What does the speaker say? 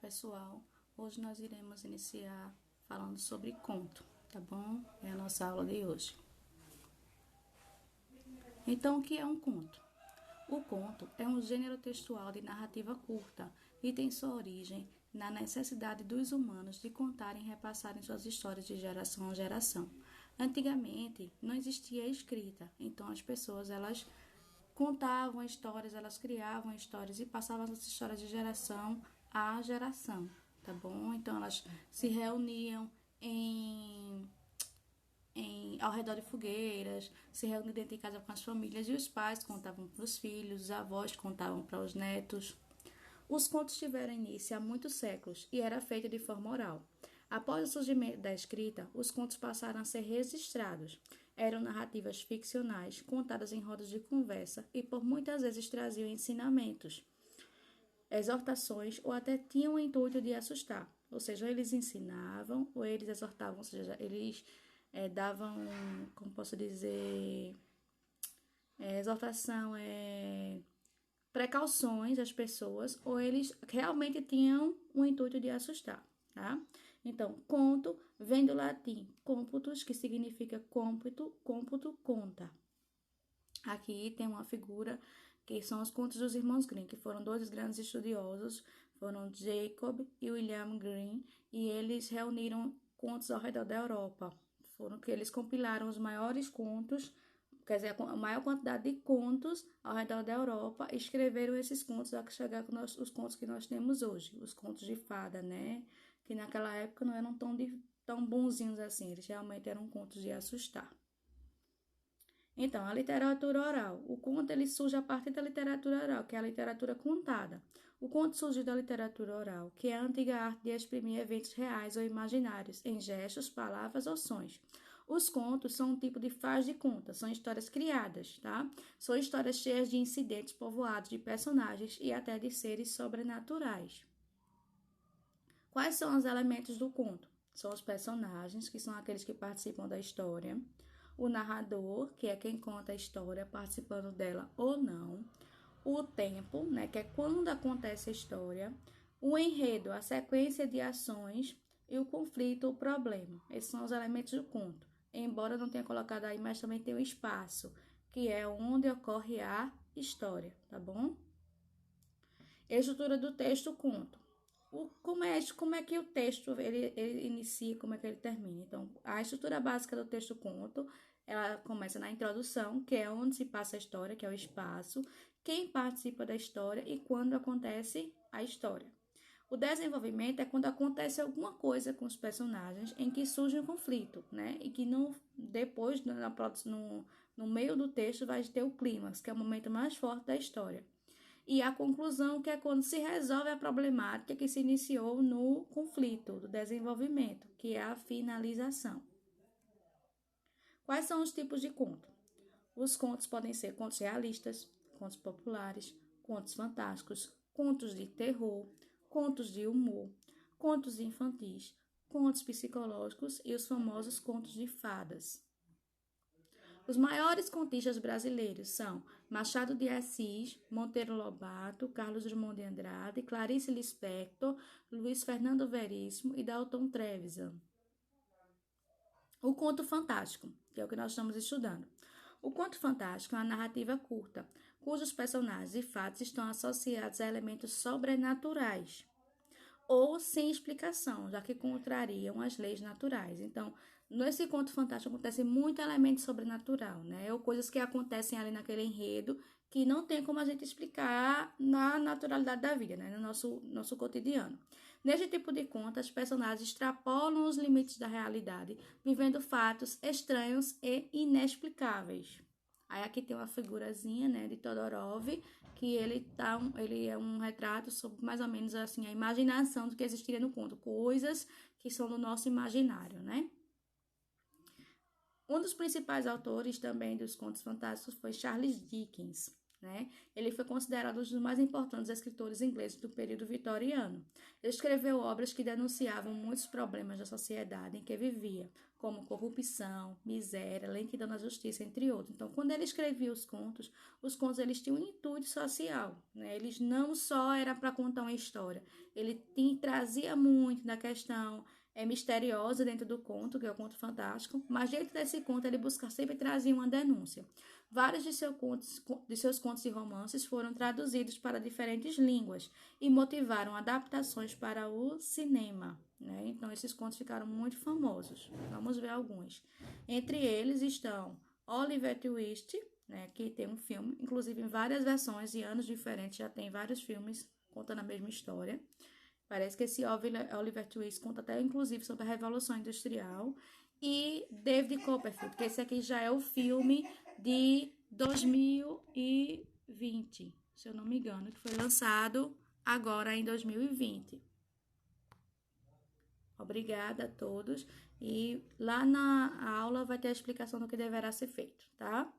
pessoal, hoje nós iremos iniciar falando sobre conto, tá bom? É a nossa aula de hoje. Então, o que é um conto? O conto é um gênero textual de narrativa curta e tem sua origem na necessidade dos humanos de contarem e repassarem suas histórias de geração a geração. Antigamente, não existia escrita, então as pessoas elas contavam histórias, elas criavam histórias e passavam essas histórias de geração a geração, tá bom? Então elas se reuniam ao redor de fogueiras, se reuniam dentro de casa com as famílias e os pais contavam para os filhos, os avós contavam para os netos. Os contos tiveram início há muitos séculos e era feito de forma oral. Após o surgimento da escrita, os contos passaram a ser registrados. Eram narrativas ficcionais, contadas em rodas de conversa e por muitas vezes traziam ensinamentos, exortações ou até tinham o intuito de assustar. Ou seja, eles ensinavam ou eles exortavam, ou seja, eles davam, como posso dizer, exortação, precauções às pessoas, ou eles realmente tinham o intuito de assustar, tá? Então, conto vem do latim computus, que significa cômputo, cômputo, conta. Aqui tem uma figura que são os contos dos irmãos Grimm, que foram dois grandes estudiosos, foram Jacob e William Grimm, e eles reuniram contos ao redor da Europa. Foram que eles compilaram os maiores contos, quer dizer, a maior quantidade de contos ao redor da Europa, e escreveram esses contos a chegar com os contos que nós temos hoje, os contos de fada, né? Que naquela época não eram tão bonzinhos assim, eles realmente eram contos de assustar. Então, a literatura oral. O conto ele surge a partir da literatura oral, que é a literatura contada. O conto surge da literatura oral, que é a antiga arte de exprimir eventos reais ou imaginários, em gestos, palavras ou sons. Os contos são um tipo de faz de conta, são histórias criadas, tá? São histórias cheias de incidentes povoados de personagens e até de seres sobrenaturais. Quais são os elementos do conto? São os personagens, que são aqueles que participam da história, o narrador, que é quem conta a história, participando dela ou não, o tempo, né, que é quando acontece a história, o enredo, a sequência de ações e o conflito, o problema. Esses são os elementos do conto. Embora não tenha colocado aí, mas também tem o espaço, que é onde ocorre a história, tá bom? Estrutura do texto, conto. Como é que o texto ele inicia, como é que ele termina? Então, a estrutura básica do texto conto, ela começa na introdução, que é onde se passa a história, que é o espaço, quem participa da história e quando acontece a história. O desenvolvimento é quando acontece alguma coisa com os personagens em que surge um conflito, né? E que depois, no meio do texto, vai ter o clímax, que é o momento mais forte da história. E a conclusão, que é quando se resolve a problemática que se iniciou no conflito do desenvolvimento, que é a finalização. Quais são os tipos de conto? Os contos podem ser contos realistas, contos populares, contos fantásticos, contos de terror, contos de humor, contos infantis, contos psicológicos e os famosos contos de fadas. Os maiores contistas brasileiros são Machado de Assis, Monteiro Lobato, Carlos Drummond de Andrade, Clarice Lispector, Luiz Fernando Veríssimo e Dalton Trevisan. O conto fantástico, que é o que nós estamos estudando. O conto fantástico é uma narrativa curta, cujos personagens e fatos estão associados a elementos sobrenaturais ou sem explicação, já que contrariam as leis naturais. Então, nesse conto fantástico acontece muito elemento sobrenatural, né? Ou coisas que acontecem ali naquele enredo que não tem como a gente explicar na naturalidade da vida, né? No nosso cotidiano. Neste tipo de conto, os personagens extrapolam os limites da realidade, vivendo fatos estranhos e inexplicáveis. Aí aqui tem uma figurazinha, né, de Todorov, que ele é um retrato sobre mais ou menos assim a imaginação do que existiria no conto, coisas que são do nosso imaginário, né? Um dos principais autores também dos contos fantásticos foi Charles Dickens. né? Ele foi considerado um dos mais importantes escritores ingleses do período vitoriano. Ele escreveu obras que denunciavam muitos problemas da sociedade em que vivia, como corrupção, miséria, lentidão na justiça, entre outros. Então, quando ele escrevia os contos eles tinham um intuito social, né? Eles não só era para contar uma história, ele trazia muito da questão misteriosa dentro do conto, que é o conto fantástico, mas dentro desse conto ele sempre trazia uma denúncia. Vários de seus contos e romances foram traduzidos para diferentes línguas e motivaram adaptações para o cinema, né? Então, esses contos ficaram muito famosos. Vamos ver alguns. Entre eles estão Oliver Twist, né, que tem um filme, inclusive em várias versões e anos diferentes, já tem vários filmes contando a mesma história. Parece que esse Oliver Twist conta até, inclusive, sobre a Revolução Industrial. E David Copperfield, que esse aqui já é o filme de 2020, se eu não me engano, que foi lançado agora em 2020. Obrigada a todos. E lá na aula vai ter a explicação do que deverá ser feito, tá?